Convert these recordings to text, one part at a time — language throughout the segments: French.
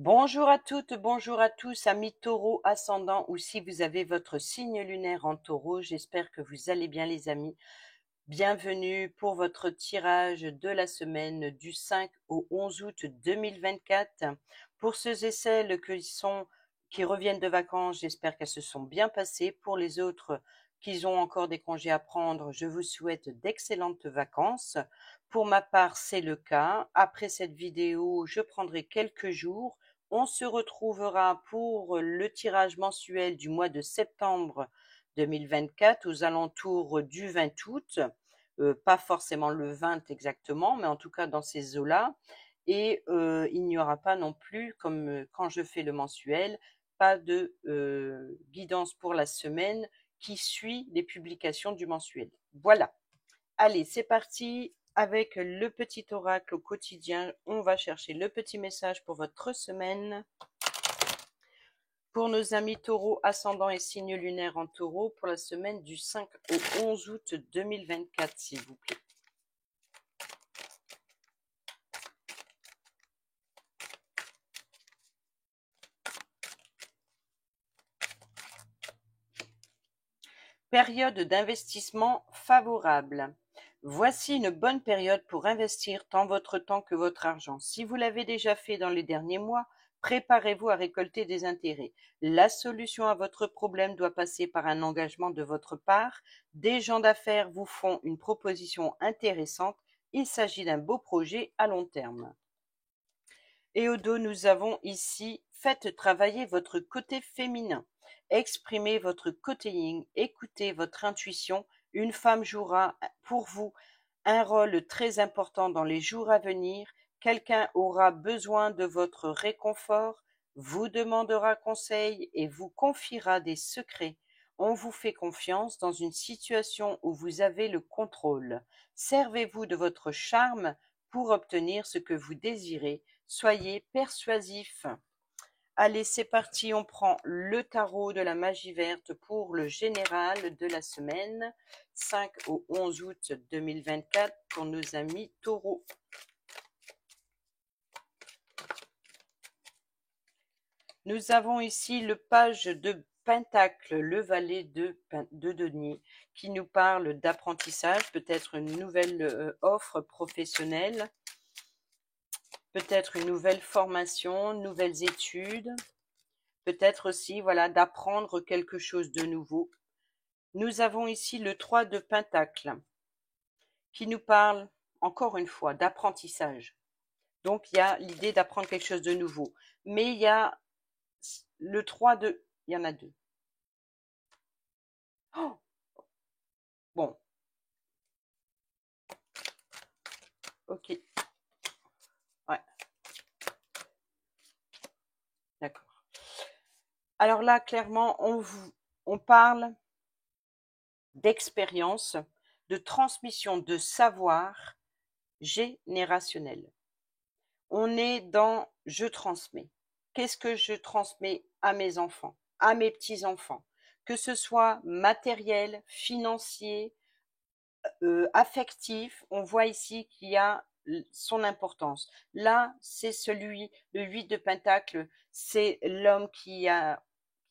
Bonjour à toutes, bonjour à tous, amis taureau ascendant ou si vous avez votre signe lunaire en taureau, j'espère que vous allez bien les amis. Bienvenue pour votre tirage de la semaine du 5 au 11 août 2024. Pour ceux et celles qui reviennent de vacances, j'espère qu'elles se sont bien passées. Pour les autres qui ont encore des congés à prendre, je vous souhaite d'excellentes vacances. Pour ma part, c'est le cas. Après cette vidéo, je prendrai quelques jours. On se retrouvera pour le tirage mensuel du mois de septembre 2024 aux alentours du 20 août. Pas forcément le 20 exactement, mais en tout cas dans ces eaux-là. Et il n'y aura pas non plus, comme quand je fais le mensuel, pas de guidance pour la semaine qui suit les publications du mensuel. Voilà. Allez, c'est parti. Avec le petit oracle au quotidien, on va chercher le petit message pour votre semaine. Pour nos amis taureaux, ascendant et signe lunaire en taureau, pour la semaine du 5 au 11 août 2024, s'il vous plaît. Période d'investissement favorable. Voici une bonne période pour investir tant votre temps que votre argent. Si vous l'avez déjà fait dans les derniers mois, préparez-vous à récolter des intérêts. La solution à votre problème doit passer par un engagement de votre part. Des gens d'affaires vous font une proposition intéressante. Il s'agit d'un beau projet à long terme. Et au dos, nous avons ici « Faites travailler votre côté féminin ». Exprimez votre côté yin, écoutez votre intuition. Une femme jouera pour vous un rôle très important dans les jours à venir. Quelqu'un aura besoin de votre réconfort, vous demandera conseil et vous confiera des secrets. On vous fait confiance dans une situation où vous avez le contrôle. Servez-vous de votre charme pour obtenir ce que vous désirez. Soyez persuasif. Allez, c'est parti, on prend le tarot de la magie verte pour le général de la semaine 5 au 11 août 2024 pour nos amis taureaux. Nous avons ici le page de Pentacle, le valet de denier, qui nous parle d'apprentissage, peut-être une nouvelle offre professionnelle, peut-être une nouvelle formation, nouvelles études, peut-être aussi voilà, d'apprendre quelque chose de nouveau. Nous avons ici le 3 de Pentacle, qui nous parle, encore une fois, d'apprentissage. Donc, il y a l'idée d'apprendre quelque chose de nouveau. Mais il y a le 3 de... Il y en a deux. Oh, bon. Ok. Ouais. D'accord. Alors là, clairement, on parle d'expérience, de transmission de savoir générationnel. On est dans je transmets. Qu'est-ce que je transmets à mes enfants, à mes petits-enfants? Que ce soit matériel, financier, affectif, on voit ici qu'il y a son importance. Là, c'est le 8 de Pentacle, c'est l'homme qui est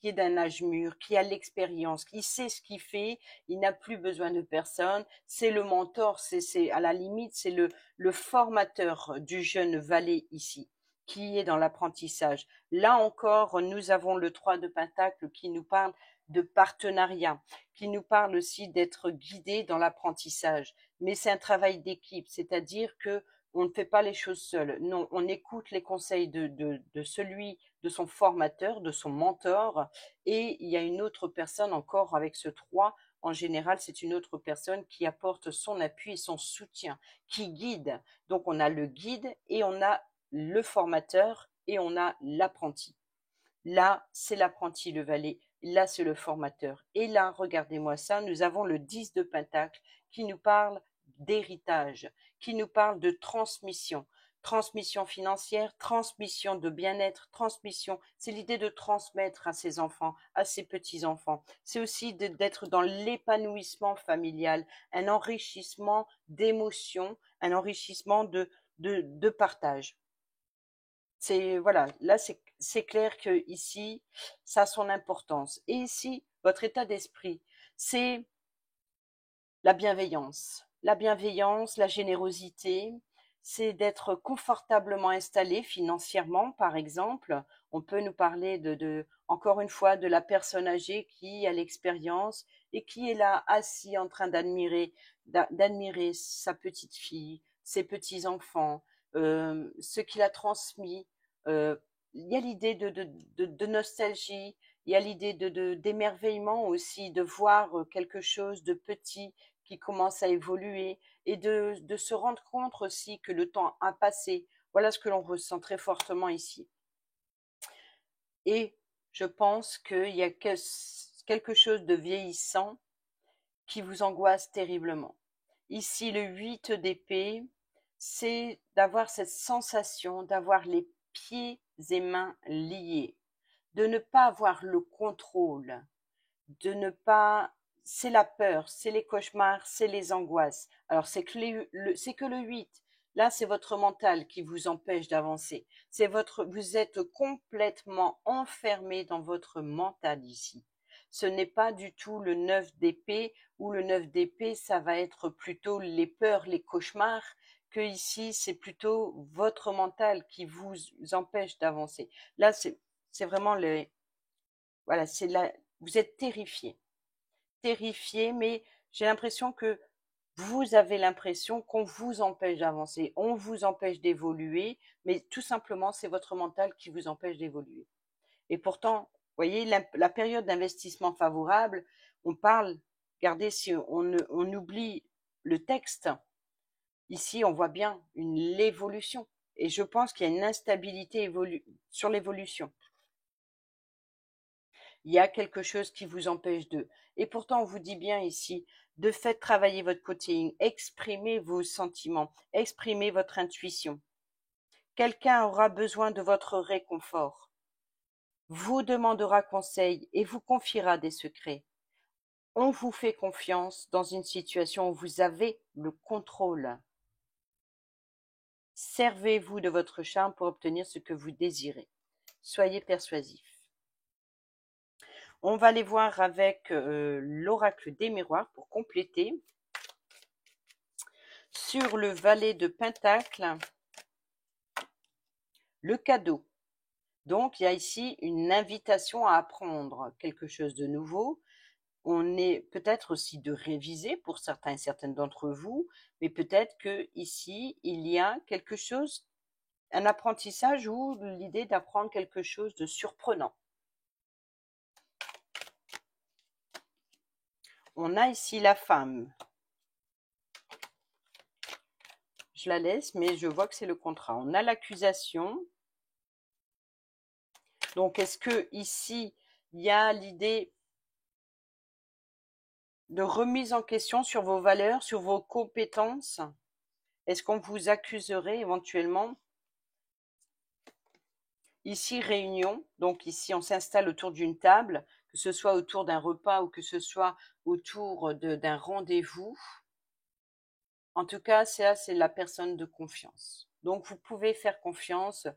d'un âge mûr, qui a l'expérience, qui sait ce qu'il fait, il n'a plus besoin de personne, c'est le mentor, c'est à la limite, c'est le formateur du jeune valet ici, qui est dans l'apprentissage. Là encore, nous avons le 3 de Pentacle qui nous parle de partenariat, qui nous parle aussi d'être guidé dans l'apprentissage. Mais c'est un travail d'équipe, c'est-à-dire que on ne fait pas les choses seul. Non, on écoute les conseils de son formateur, de son mentor, et il y a une autre personne encore avec ce 3. En général, c'est une autre personne qui apporte son appui et son soutien, qui guide. Donc, on a le guide et on a le formateur et on a l'apprenti. Là, c'est l'apprenti, le valet. Là, c'est le formateur. Et là, regardez-moi ça, nous avons le 10 de Pentacle qui nous parle d'héritage, qui nous parle de transmission. Transmission financière, transmission de bien-être, transmission. C'est l'idée de transmettre à ses enfants, à ses petits-enfants. C'est aussi d'être dans l'épanouissement familial, un enrichissement d'émotions, un enrichissement de partage. Voilà, là c'est clair que ici ça a son importance. Et ici, votre état d'esprit, c'est la bienveillance, la générosité, c'est d'être confortablement installé financièrement, par exemple. On peut nous parler encore une fois, de la personne âgée qui a l'expérience et qui est là assis en train d'admirer sa petite fille, ses petits enfants, ce qu'il a transmis. Euh, il y a l'idée de nostalgie, il y a l'idée d'émerveillement aussi, de voir quelque chose de petit qui commence à évoluer et de se rendre compte aussi que le temps a passé. Voilà ce que l'on ressent très fortement ici. Et je pense qu'il y a quelque chose de vieillissant qui vous angoisse terriblement. Ici, le 8 d'épée, c'est d'avoir cette sensation d'avoir les pieds et mains liés, de ne pas avoir le contrôle, de ne pas, c'est la peur, c'est les cauchemars, c'est les angoisses. Alors c'est que c'est que le 8. Là, c'est votre mental qui vous empêche d'avancer. Vous êtes complètement enfermé dans votre mental ici. Ce n'est pas du tout le 9 d'épée, ou le 9 d'épée, ça va être plutôt les peurs, les cauchemars, que ici, c'est plutôt votre mental qui vous empêche d'avancer. Là, c'est vraiment voilà, vous êtes terrifié, terrifié, mais j'ai l'impression que vous avez l'impression qu'on vous empêche d'avancer, on vous empêche d'évoluer, mais tout simplement, c'est votre mental qui vous empêche d'évoluer. Et pourtant, vous voyez, la période d'investissement favorable, on parle, regardez, si on oublie le texte, ici, on voit bien l'évolution. Et je pense qu'il y a une instabilité sur l'évolution. Il y a quelque chose qui vous empêche de. Et pourtant, on vous dit bien ici, de fait travailler votre côté, exprimez vos sentiments, exprimez votre intuition. Quelqu'un aura besoin de votre réconfort, vous demandera conseil et vous confiera des secrets. On vous fait confiance dans une situation où vous avez le contrôle. Servez-vous de votre charme pour obtenir ce que vous désirez. Soyez persuasif. On va aller voir avec l'oracle des miroirs pour compléter. Sur le valet de Pentacle, le cadeau. Donc, il y a ici une invitation à apprendre quelque chose de nouveau. On est peut-être aussi de réviser pour certains et certaines d'entre vous, mais peut-être que ici, il y a quelque chose, un apprentissage ou l'idée d'apprendre quelque chose de surprenant. On a ici la femme. Je la laisse, mais je vois que c'est le contrat. On a l'accusation. Donc, est-ce que ici, il y a l'idée de remise en question sur vos valeurs, sur vos compétences? Est-ce qu'on vous accuserait éventuellement? Ici, réunion. Donc ici, on s'installe autour d'une table, que ce soit autour d'un repas ou que ce soit autour d'un rendez-vous. En tout cas, c'est la personne de confiance. Donc, vous pouvez faire confiance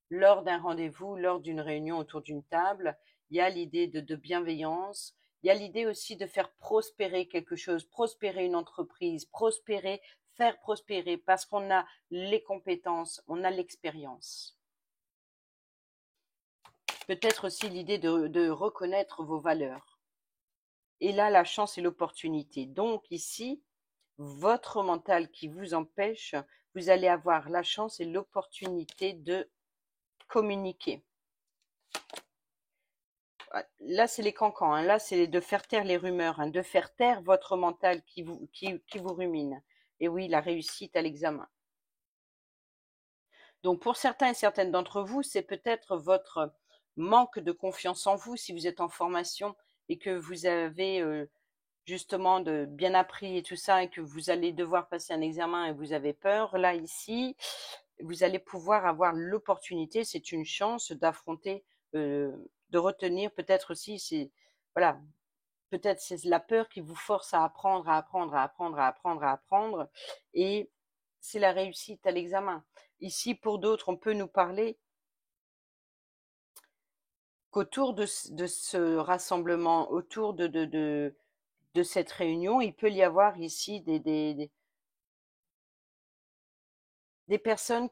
lors d'un rendez-vous, lors d'une réunion autour d'une table. Il y a l'idée de bienveillance. Il y a l'idée aussi de faire prospérer quelque chose, prospérer une entreprise, faire prospérer parce qu'on a les compétences, on a l'expérience. Peut-être aussi l'idée de reconnaître vos valeurs. Et là, la chance et l'opportunité. Donc ici, votre mental qui vous empêche, vous allez avoir la chance et l'opportunité de communiquer. Là, c'est les cancans, hein. Là, c'est de faire taire les rumeurs, hein, de faire taire votre mental qui vous rumine. Et oui, la réussite à l'examen. Donc, pour certains et certaines d'entre vous, c'est peut-être votre manque de confiance en vous si vous êtes en formation et que vous avez justement bien appris et tout ça et que vous allez devoir passer un examen et vous avez peur. Là, ici, vous allez pouvoir avoir l'opportunité, c'est une chance d'affronter, de retenir peut-être aussi, voilà, peut-être c'est la peur qui vous force à apprendre, à apprendre, à apprendre, à apprendre, à apprendre, et c'est la réussite à l'examen. Ici, pour d'autres, on peut nous parler qu'autour de ce rassemblement, autour de cette réunion, il peut y avoir ici des personnes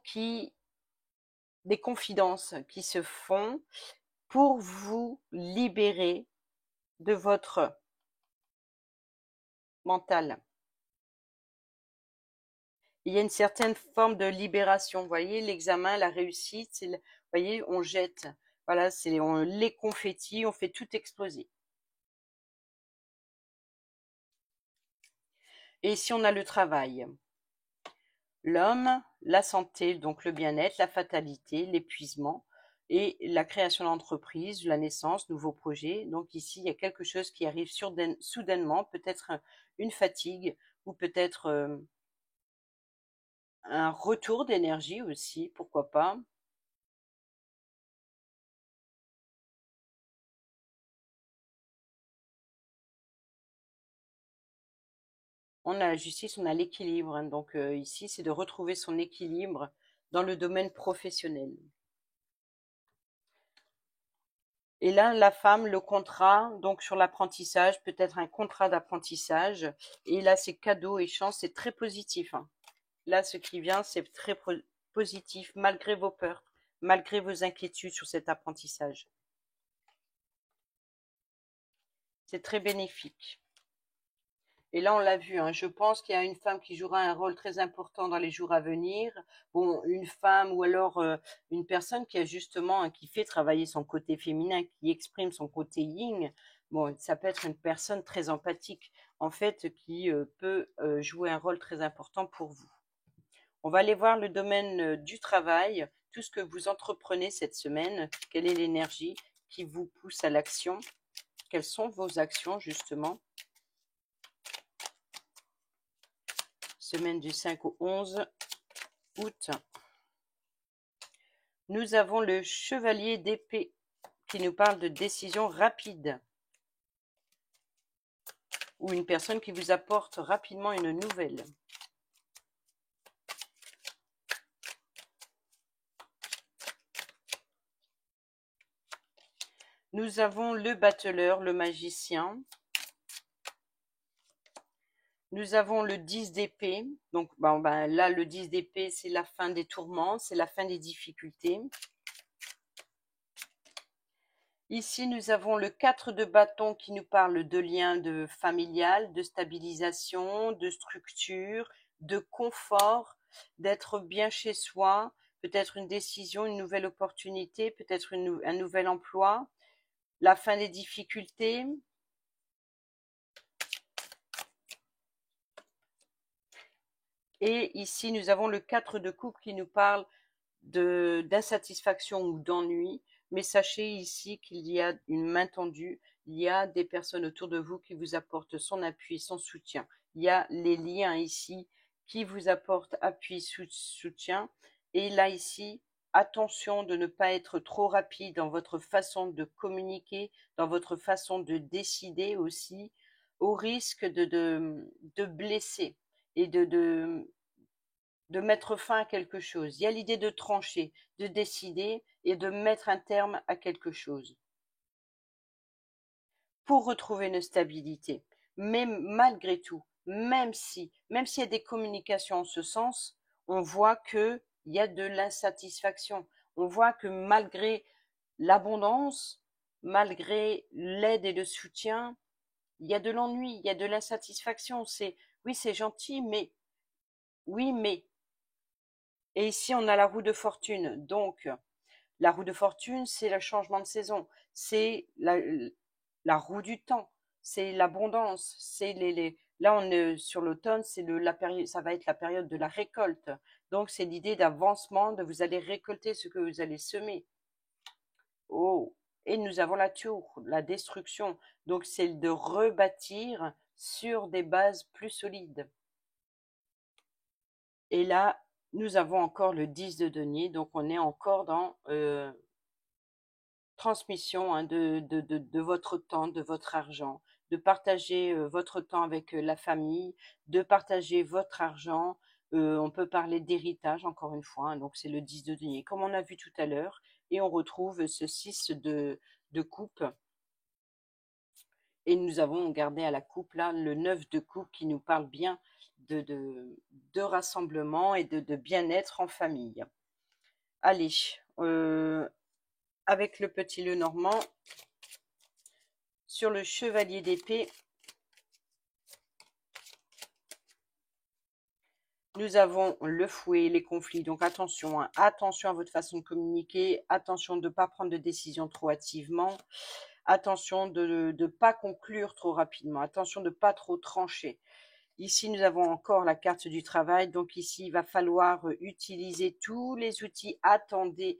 des confidences qui se font pour vous libérer de votre mental. Il y a une certaine forme de libération. Vous voyez, l'examen, la réussite, vous voyez, on jette. Voilà, les confettis, on fait tout exploser. Et si on a le travail, l'homme, la santé, donc le bien-être, la fatalité, l'épuisement et la création d'entreprise, la naissance, nouveaux projets. Donc ici, il y a quelque chose qui arrive soudainement, peut-être une fatigue ou peut-être un retour d'énergie aussi, pourquoi pas. On a la justice, on a l'équilibre, hein. Donc ici, c'est de retrouver son équilibre dans le domaine professionnel. Et là, la femme, le contrat, donc sur l'apprentissage, peut-être un contrat d'apprentissage. Et là, c'est cadeau et chance, c'est très positif, hein. Là, ce qui vient, c'est très positif, malgré vos peurs, malgré vos inquiétudes sur cet apprentissage. C'est très bénéfique. Et là, on l'a vu, hein, je pense qu'il y a une femme qui jouera un rôle très important dans les jours à venir. Bon, une femme ou alors une personne qui a justement, qui fait travailler son côté féminin, qui exprime son côté yin. Bon, ça peut être une personne très empathique, en fait, qui peut jouer un rôle très important pour vous. On va aller voir le domaine du travail, tout ce que vous entreprenez cette semaine, quelle est l'énergie qui vous pousse à l'action, quelles sont vos actions justement. Semaine du 5 au 11 août. Nous avons le chevalier d'épée qui nous parle de décision rapide ou une personne qui vous apporte rapidement une nouvelle. Nous avons le battleur, le magicien. Nous avons le 10 d'épée. Donc là, le 10 d'épée, c'est la fin des tourments, c'est la fin des difficultés. Ici, nous avons le 4 de bâton qui nous parle de lien familial, de stabilisation, de structure, de confort, d'être bien chez soi, peut-être une décision, une nouvelle opportunité, peut-être un nouvel emploi, la fin des difficultés. Et ici, nous avons le 4 de coupe qui nous parle d'insatisfaction ou d'ennui. Mais sachez ici qu'il y a une main tendue, il y a des personnes autour de vous qui vous apportent son appui, son soutien. Il y a les liens ici qui vous apportent appui, soutien. Et là ici, attention de ne pas être trop rapide dans votre façon de communiquer, dans votre façon de décider aussi, au risque de blesser et de mettre fin à quelque chose. Il y a l'idée de trancher, de décider et de mettre un terme à quelque chose pour retrouver une stabilité. Mais malgré tout, même s'il y a des communications en ce sens, on voit qu'il y a de l'insatisfaction. On voit que malgré l'abondance, malgré l'aide et le soutien, il y a de l'ennui, il y a de l'insatisfaction. Oui, c'est gentil, mais oui, mais. Et ici, on a la roue de fortune. Donc, la roue de fortune, c'est le changement de saison, c'est la roue du temps, c'est l'abondance, là on est sur l'automne, la période, ça va être la période de la récolte. Donc c'est l'idée d'avancement, de vous allez récolter ce que vous allez semer. Oh, et nous avons la tour, la destruction. Donc c'est de rebâtir sur des bases plus solides. Et là, nous avons encore le 10 de denier, donc on est encore dans transmission, hein, de votre temps, de votre argent, de partager votre temps avec la famille, de partager votre argent. On peut parler d'héritage, encore une fois, hein, donc c'est le 10 de denier, comme on a vu tout à l'heure. et on retrouve ce 6 de coupe. Et nous avons gardé à la coupe là le 9 de coupe qui nous parle bien de rassemblement et de bien-être en famille. Allez, avec le petit Lenormand, sur le chevalier d'épée, nous avons le fouet, les conflits. Donc attention, hein, attention à votre façon de communiquer, attention de ne pas prendre de décision trop hâtivement, attention de ne pas conclure trop rapidement, attention de ne pas trop trancher. Ici, nous avons encore la carte du travail. Donc ici, il va falloir utiliser tous les outils. Attendez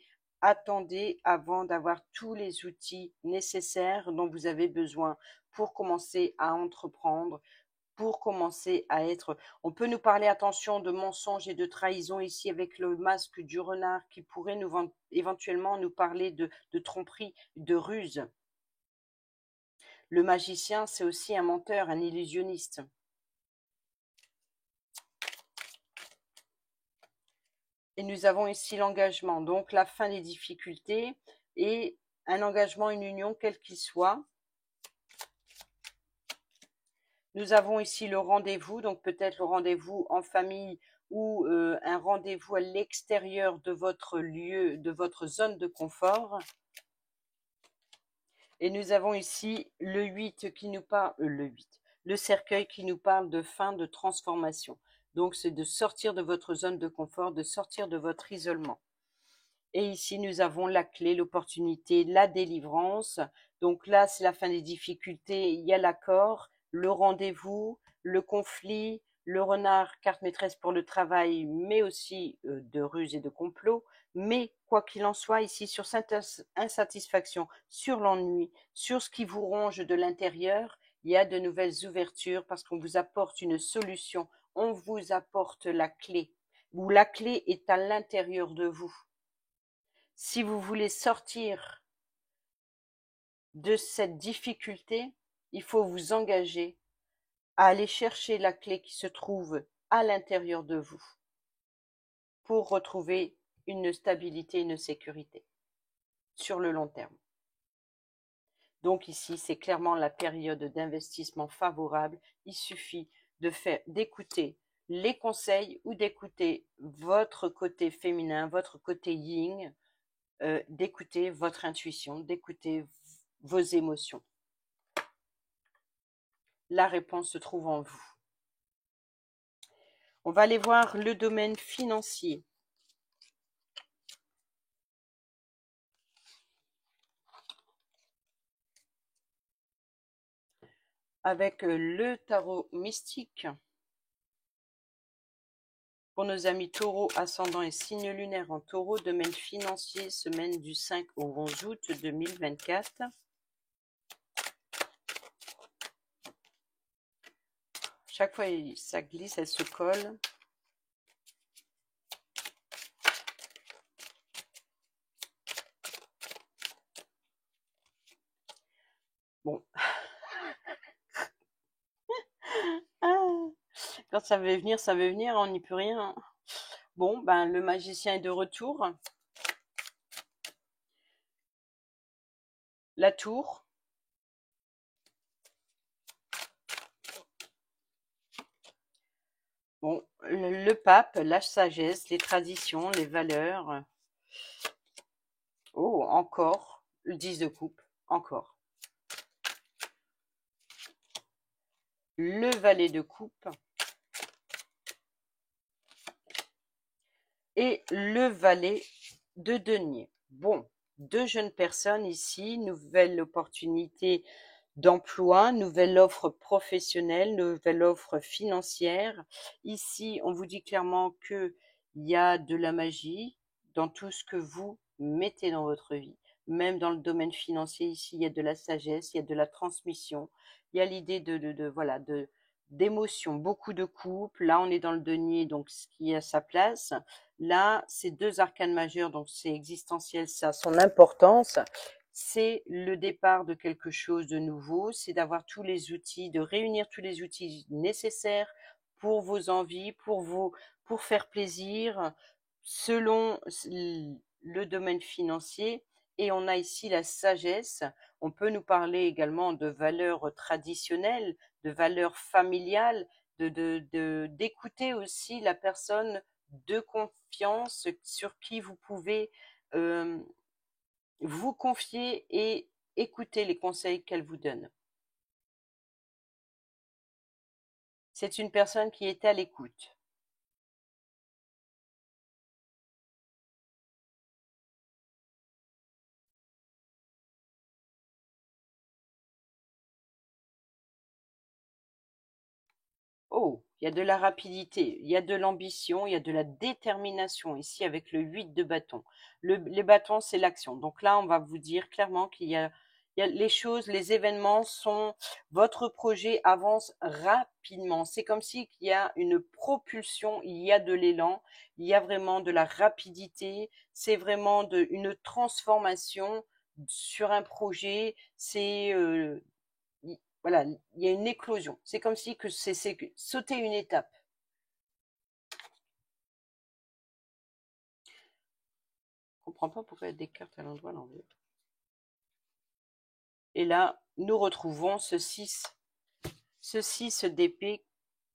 avant d'avoir tous les outils nécessaires dont vous avez besoin pour commencer à entreprendre, pour commencer à être... On peut nous parler, attention, de mensonges et de trahison ici avec le masque du renard qui pourrait éventuellement nous parler de tromperie, de ruse. Le magicien, c'est aussi un menteur, un illusionniste. Et nous avons ici l'engagement, donc la fin des difficultés et un engagement, une union, quel qu'il soit. Nous avons ici le rendez-vous, donc peut-être le rendez-vous en famille ou un rendez-vous à l'extérieur de votre lieu, de votre zone de confort. Et nous avons ici le 8 qui nous parle, le cercueil qui nous parle de fin de transformation. Donc c'est de sortir de votre zone de confort, de sortir de votre isolement. Et ici, nous avons la clé, l'opportunité, la délivrance. Donc là, c'est la fin des difficultés. Il y a l'accord, le rendez-vous, le conflit, le renard, carte maîtresse pour le travail, mais aussi de ruse et de complot. Mais quoi qu'il en soit, ici, sur cette insatisfaction, sur l'ennui, sur ce qui vous ronge de l'intérieur, il y a de nouvelles ouvertures parce qu'on vous apporte une solution. On vous apporte la clé, ou la clé est à l'intérieur de vous. Si vous voulez sortir de cette difficulté, il faut vous engager à aller chercher la clé qui se trouve à l'intérieur de vous pour retrouver une stabilité, une sécurité sur le long terme. Donc ici, c'est clairement la période d'investissement favorable. Il suffit d'écouter les conseils ou d'écouter votre côté féminin, votre côté yin, d'écouter votre intuition, d'écouter vos émotions. La réponse se trouve en vous. On va aller voir le domaine financier. Avec le tarot mystique. Pour nos amis taureaux, ascendant et signe lunaire en taureau, domaine financier, semaine du 5 au 11 août 2024. Chaque fois, ça glisse, elle se colle. Bon. Quand ça veut venir, on n'y peut rien. Bon, ben, le magicien est de retour. La tour. Bon, le pape, la sagesse, les traditions, les valeurs. Oh, encore. Le 10 de coupe, encore. Le valet de coupe. Et le valet de denier. Bon, deux jeunes personnes ici, nouvelle opportunité d'emploi, nouvelle offre professionnelle, nouvelle offre financière. Ici, on vous dit clairement qu'il y a de la magie dans tout ce que vous mettez dans votre vie. Même dans le domaine financier, ici, il y a de la sagesse, il y a de la transmission. Il y a l'idée d'émotion, beaucoup de couples. Là, on est dans le denier, donc ce qui est à sa place. Là, c'est deux arcanes majeures, donc c'est existentiel, ça a son importance. C'est le départ de quelque chose de nouveau, c'est d'avoir tous les outils, de réunir tous les outils nécessaires pour vos envies, pour faire plaisir, selon le domaine financier et on a ici la sagesse. On peut nous parler également de valeurs traditionnelles, de valeurs familiales, d'écouter aussi la personne de confiance sur qui vous pouvez vous confier et écouter les conseils qu'elle vous donne. C'est une personne qui est à l'écoute. Oh, il y a de la rapidité, il y a de l'ambition, il y a de la détermination ici avec le 8 de bâton. Les bâtons, c'est l'action. Donc là, on va vous dire clairement il y a les choses, les événements sont, votre projet avance rapidement. C'est comme si il y a une propulsion, il y a de l'élan, il y a vraiment de la rapidité, c'est vraiment une transformation sur un projet, c'est voilà, il y a une éclosion. C'est comme si c'est sauter une étape. Je comprends pas pourquoi il y a des cartes à l'endroit l'envers. Et là, nous retrouvons ce 6. Ce 6 d'épée,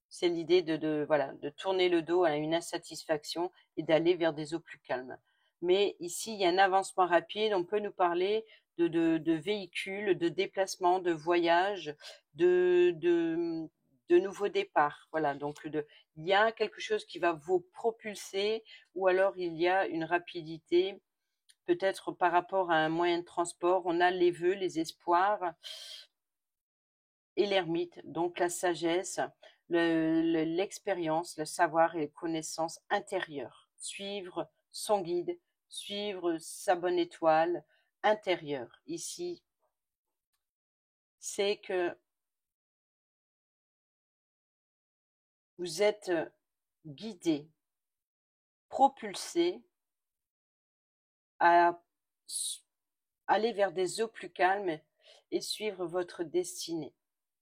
c'est l'idée voilà, de tourner le dos à une insatisfaction et d'aller vers des eaux plus calmes. Mais ici, il y a un avancement rapide. On peut nous parler de véhicules, de déplacements, de voyages, de nouveaux départs. Voilà, donc il y a quelque chose qui va vous propulser ou alors il y a une rapidité, peut-être par rapport à un moyen de transport. On a les vœux, les espoirs et l'ermite, donc la sagesse, l'expérience, le savoir et les connaissances intérieures. Suivre son guide, suivre sa bonne étoile intérieure. Ici, c'est que vous êtes guidé, propulsé à aller vers des eaux plus calmes et suivre votre destinée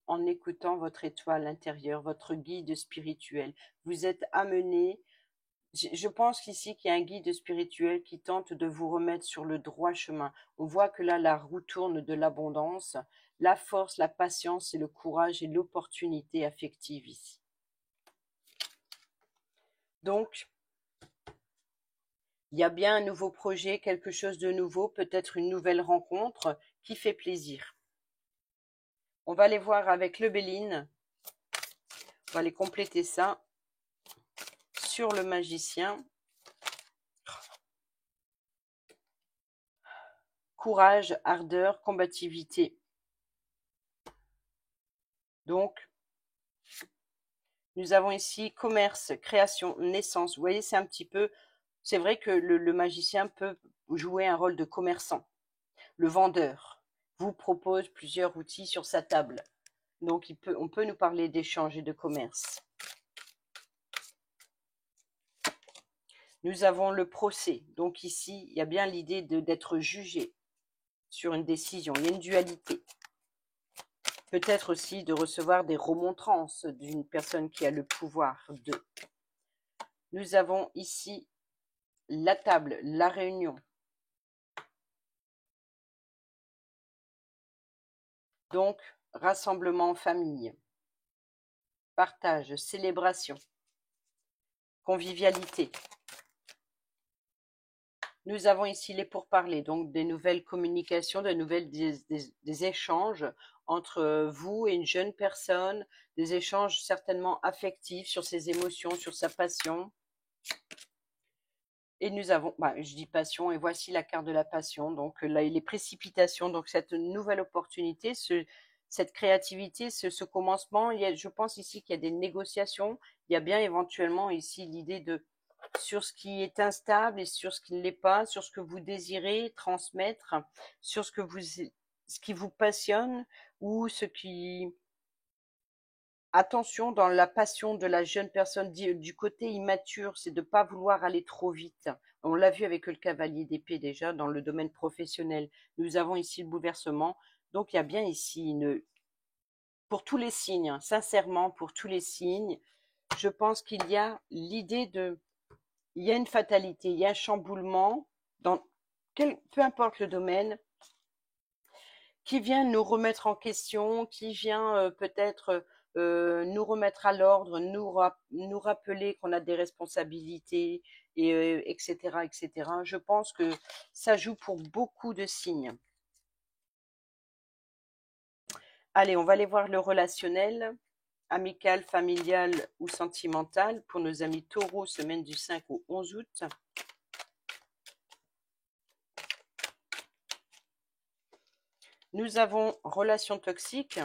en écoutant votre étoile intérieure, votre guide spirituel. Vous êtes amené. Je pense qu'ici qu'il y a un guide spirituel qui tente de vous remettre sur le droit chemin. On voit que là, la roue tourne de l'abondance, la force, la patience et le courage et l'opportunité affective ici. Donc, il y a bien un nouveau projet, quelque chose de nouveau, peut-être une nouvelle rencontre qui fait plaisir. On va aller voir avec le Béline. On va aller compléter ça sur le magicien. Courage, ardeur, combativité. Donc, nous avons ici commerce, création, naissance. Vous voyez, c'est un petit peu... C'est vrai que le magicien peut jouer un rôle de commerçant. Le vendeur vous propose plusieurs outils sur sa table. Donc, on peut nous parler d'échange et de commerce. Nous avons le procès. Donc ici, il y a bien l'idée d'être jugé sur une décision. Il y a une dualité. Peut-être aussi de recevoir des remontrances d'une personne qui a le pouvoir de. Nous avons ici la table, la réunion. Donc, rassemblement en famille, partage, célébration, convivialité. Nous avons ici les pourparlers, donc des nouvelles communications, des échanges entre vous et une jeune personne, des échanges certainement affectifs sur ses émotions, sur sa passion. Et nous avons, je dis passion, et voici la carte de la passion, donc là, les précipitations, donc cette nouvelle opportunité, cette créativité, ce commencement, je pense ici qu'il y a des négociations, il y a bien éventuellement ici l'idée sur ce qui est instable et sur ce qui ne l'est pas, sur ce que vous désirez transmettre, sur ce qui vous passionne ou ce qui... Attention, dans la passion de la jeune personne, du côté immature, c'est de ne pas vouloir aller trop vite. On l'a vu avec le cavalier d'épée déjà dans le domaine professionnel. Nous avons ici le bouleversement. Donc il y a bien ici pour tous les signes, sincèrement pour tous les signes, je pense qu'il y a l'idée il y a une fatalité, il y a un chamboulement dans peu importe le domaine, qui vient nous remettre en question, qui vient peut-être nous remettre à l'ordre, nous rappeler qu'on a des responsabilités, et, etc., etc. Je pense que ça joue pour beaucoup de signes. Allez, on va aller voir le relationnel, amical, familial ou sentimental pour nos amis taureaux, semaine du 5 au 11 août. Nous avons relation toxique.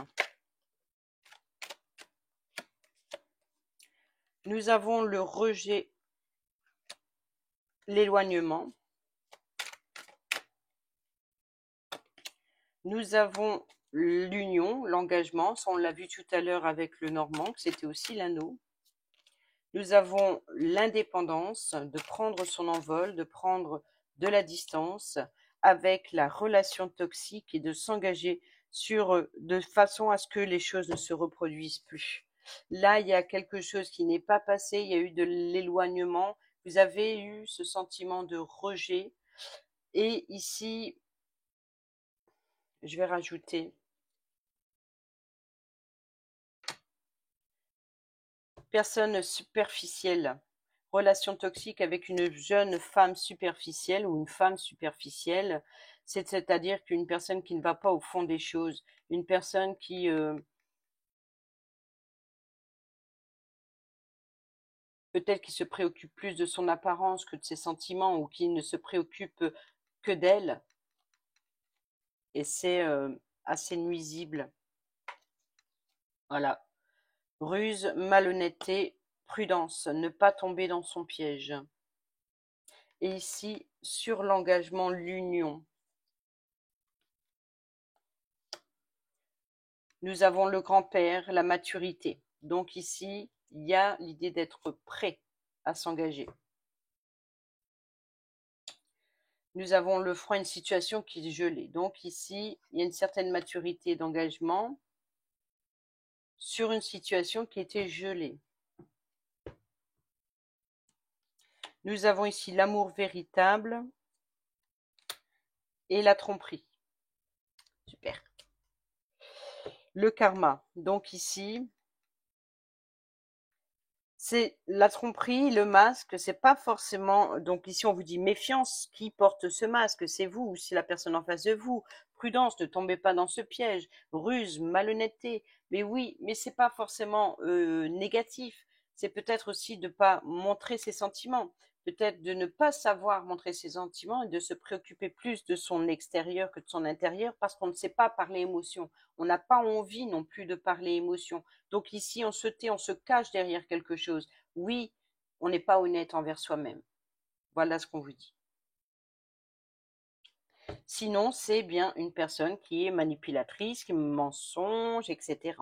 Nous avons le rejet, l'éloignement. Nous avons l'union, l'engagement. Ça, on l'a vu tout à l'heure avec le normand, que c'était aussi l'anneau. Nous avons l'indépendance, de prendre son envol, de prendre de la distance avec la relation toxique et de s'engager de façon à ce que les choses ne se reproduisent plus. Là, il y a quelque chose qui n'est pas passé, il y a eu de l'éloignement, vous avez eu ce sentiment de rejet. Et ici, je vais rajouter personne superficielle, relation toxique avec une jeune femme superficielle ou une femme superficielle, c'est-à-dire qu'une personne qui ne va pas au fond des choses, une personne qui peut-être qui se préoccupe plus de son apparence que de ses sentiments ou qui ne se préoccupe que d'elle, et c'est assez nuisible. Voilà. Ruse, malhonnêteté, prudence, ne pas tomber dans son piège. Et ici, sur l'engagement, l'union. Nous avons le grand-père, la maturité. Donc ici, il y a l'idée d'être prêt à s'engager. Nous avons le frein, une situation qui est gelée. Donc ici, il y a une certaine maturité d'engagement sur une situation qui était gelée. Nous avons ici l'amour véritable et la tromperie. Super. Le karma. Donc ici, c'est la tromperie, le masque, c'est pas forcément. Donc ici, on vous dit méfiance, qui porte ce masque? C'est vous ou c'est la personne en face de vous? Prudence, ne tombez pas dans ce piège. Ruse, malhonnêteté. Mais oui, mais c'est pas forcément négatif. C'est peut-être aussi de ne pas montrer ses sentiments. Peut-être de ne pas savoir montrer ses sentiments et de se préoccuper plus de son extérieur que de son intérieur parce qu'on ne sait pas parler émotion. On n'a pas envie non plus de parler émotion. Donc ici, on se tait, on se cache derrière quelque chose. Oui, on n'est pas honnête envers soi-même. Voilà ce qu'on vous dit. Sinon, c'est bien une personne qui est manipulatrice, qui mensonge, etc.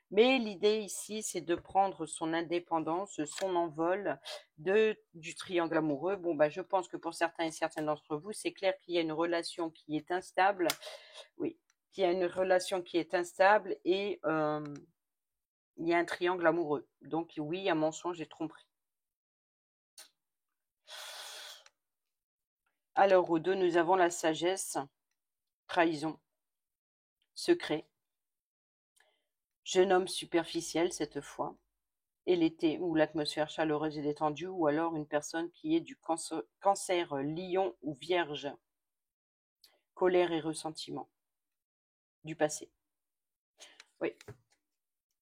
Mais l'idée ici, c'est de prendre son indépendance, son envol du triangle amoureux. Bon, bah, je pense que pour certains et certaines d'entre vous, c'est clair qu'il y a une relation qui est instable. Oui, qu'il y a une relation qui est instable et il y a un triangle amoureux. Donc oui, il y a mensonge et tromperie. Alors au 2, nous avons la sagesse, trahison, secret, jeune homme superficiel cette fois, et l'été ou l'atmosphère chaleureuse et détendue, ou alors une personne qui est du cancer, lion ou vierge, colère et ressentiment du passé. Oui,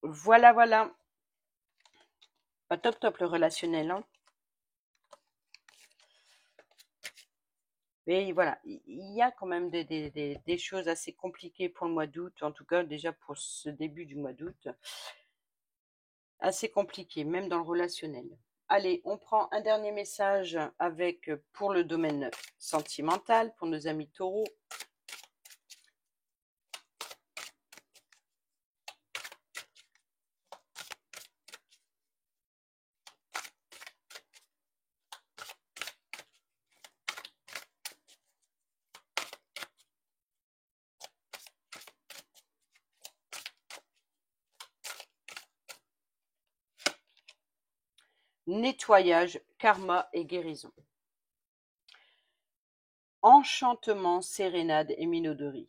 voilà, voilà. Pas top top le relationnel, hein. Mais voilà, il y a quand même des choses assez compliquées pour le mois d'août, en tout cas déjà pour ce début du mois d'août. Assez compliqué, même dans le relationnel. Allez, on prend un dernier message avec pour le domaine sentimental, pour nos amis taureaux. Nettoyage, karma et guérison. Enchantement, sérénade et minauderie.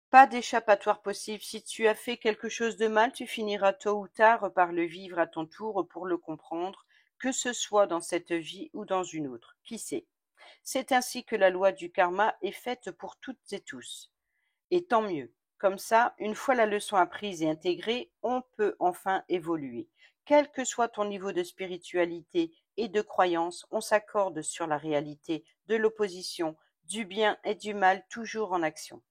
Pas d'échappatoire possible. Si tu as fait quelque chose de mal, tu finiras tôt ou tard par le vivre à ton tour pour le comprendre, que ce soit dans cette vie ou dans une autre. Qui sait? C'est ainsi que la loi du karma est faite pour toutes et tous. Et tant mieux. Comme ça, une fois la leçon apprise et intégrée, on peut enfin évoluer. Quel que soit ton niveau de spiritualité et de croyance, on s'accorde sur la réalité de l'opposition, du bien et du mal toujours en action.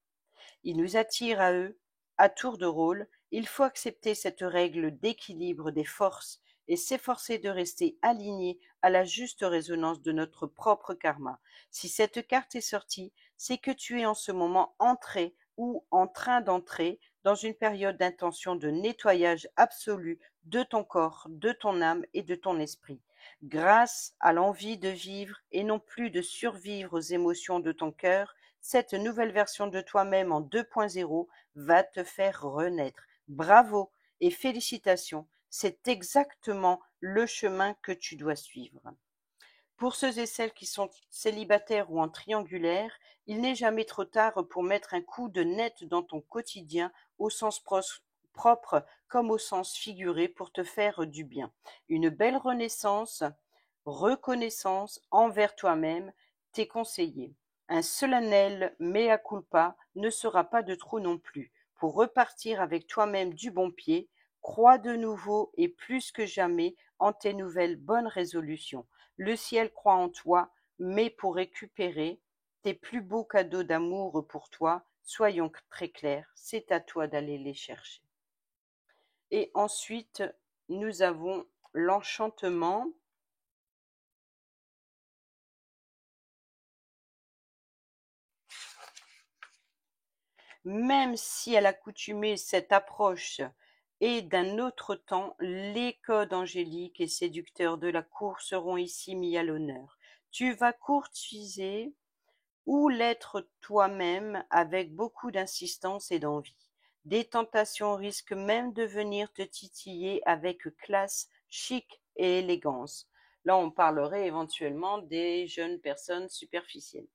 Ils nous attirent à eux, à tour de rôle. Il faut accepter cette règle d'équilibre des forces et s'efforcer de rester aligné à la juste résonance de notre propre karma. Si cette carte est sortie, c'est que tu es en ce moment entré ou en train d'entrer dans une période d'intention de nettoyage absolu de ton corps, de ton âme et de ton esprit. Grâce à l'envie de vivre et non plus de survivre aux émotions de ton cœur, cette nouvelle version de toi-même en 2.0 va te faire renaître. Bravo et félicitations, c'est exactement le chemin que tu dois suivre. Pour ceux et celles qui sont célibataires ou en triangulaire, il n'est jamais trop tard pour mettre un coup de net dans ton quotidien au sens propre comme au sens figuré pour te faire du bien. Une belle reconnaissance envers toi-même t'est conseillée. Un solennel mea culpa ne sera pas de trop non plus. Pour repartir avec toi-même du bon pied, crois de nouveau et plus que jamais en tes nouvelles bonnes résolutions. Le ciel croit en toi, mais pour récupérer tes plus beaux cadeaux d'amour pour toi, soyons très clairs, c'est à toi d'aller les chercher. Et ensuite, nous avons l'enchantement. Même si à l'accoutumée cette approche est d'un autre temps, les codes angéliques et séducteurs de la cour seront ici mis à l'honneur. Tu vas courtiser ou l'être toi-même avec beaucoup d'insistance et d'envie. Des tentations risquent même de venir te titiller avec classe, chic et élégance. Là, on parlerait éventuellement des jeunes personnes superficielles.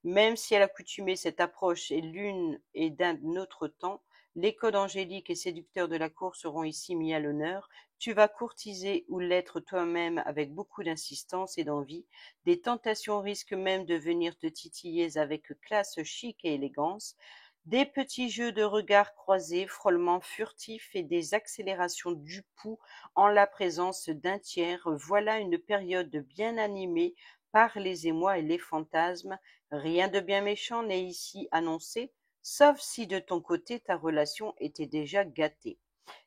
Même si à l'accoutumée cette approche est l'une et d'un autre temps, les codes angéliques et séducteurs de la cour seront ici mis à l'honneur. Tu vas courtiser ou l'être toi-même avec beaucoup d'insistance et d'envie. Des tentations risquent même de venir te titiller avec classe, chic et élégance. Des petits jeux de regards croisés, frôlements furtifs et des accélérations du pouls en la présence d'un tiers. Voilà une période bien animée par les émois et les fantasmes. Rien de bien méchant n'est ici annoncé, sauf si de ton côté ta relation était déjà gâtée.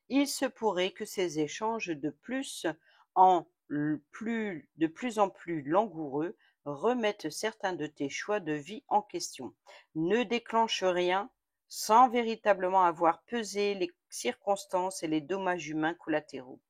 Il se pourrait que ces échanges de plus en plus langoureux remettent certains de tes choix de vie en question. Ne déclenche rien sans véritablement avoir pesé les circonstances et les dommages humains collatéraux.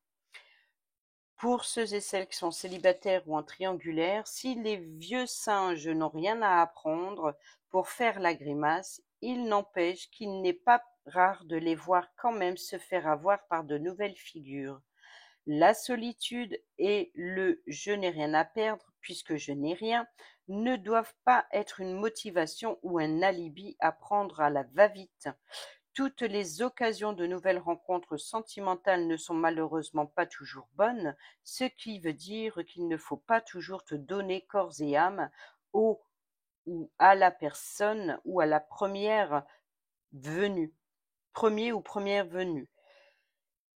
Pour ceux et celles qui sont célibataires ou en triangulaire, si les vieux singes n'ont rien à apprendre pour faire la grimace, il n'empêche qu'il n'est pas rare de les voir quand même se faire avoir par de nouvelles figures. La solitude et le je n'ai rien à perdre puisque je n'ai rien ne doivent pas être une motivation ou un alibi à prendre à la va-vite. Toutes les occasions de nouvelles rencontres sentimentales ne sont malheureusement pas toujours bonnes, ce qui veut dire qu'il ne faut pas toujours te donner corps et âme au ou à la personne ou à la premier ou première venue,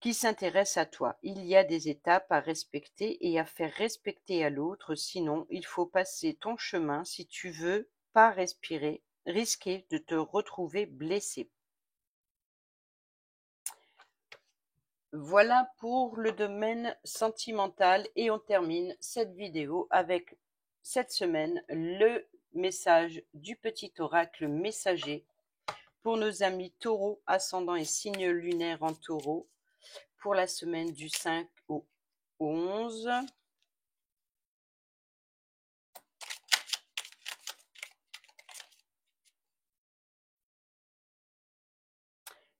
qui s'intéresse à toi. Il y a des étapes à respecter et à faire respecter à l'autre, sinon il faut passer ton chemin si tu veux pas risquer de te retrouver blessé. Voilà pour le domaine sentimental et on termine cette vidéo avec cette semaine le message du petit oracle messager pour nos amis taureaux, ascendant et signe lunaire en taureau pour la semaine du 5 au 11.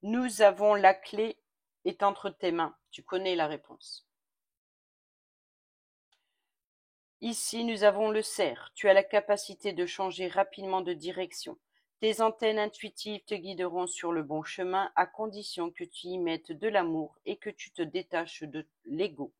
Nous avons la clé est entre tes mains. Tu connais la réponse. Ici, nous avons le cerf. Tu as la capacité de changer rapidement de direction. Tes antennes intuitives te guideront sur le bon chemin à condition que tu y mettes de l'amour et que tu te détaches de l'ego.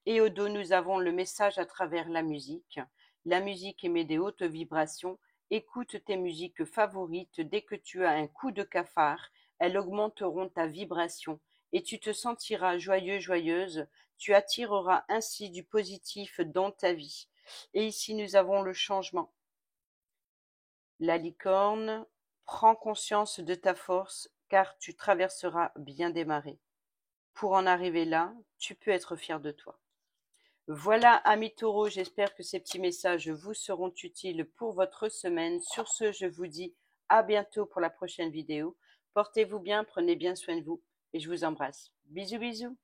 Et au dos, nous avons le message à travers la musique. La musique émet des hautes vibrations. Écoute tes musiques favorites. Dès que tu as un coup de cafard, elles augmenteront ta vibration et tu te sentiras joyeux, joyeuse. Tu attireras ainsi du positif dans ta vie. Et ici, nous avons le changement. La licorne, prends conscience de ta force car tu traverseras bien des marées. Pour en arriver là, tu peux être fier de toi. Voilà, amis taureaux, j'espère que ces petits messages vous seront utiles pour votre semaine. Sur ce, je vous dis à bientôt pour la prochaine vidéo. Portez-vous bien, prenez bien soin de vous et je vous embrasse. Bisous, bisous.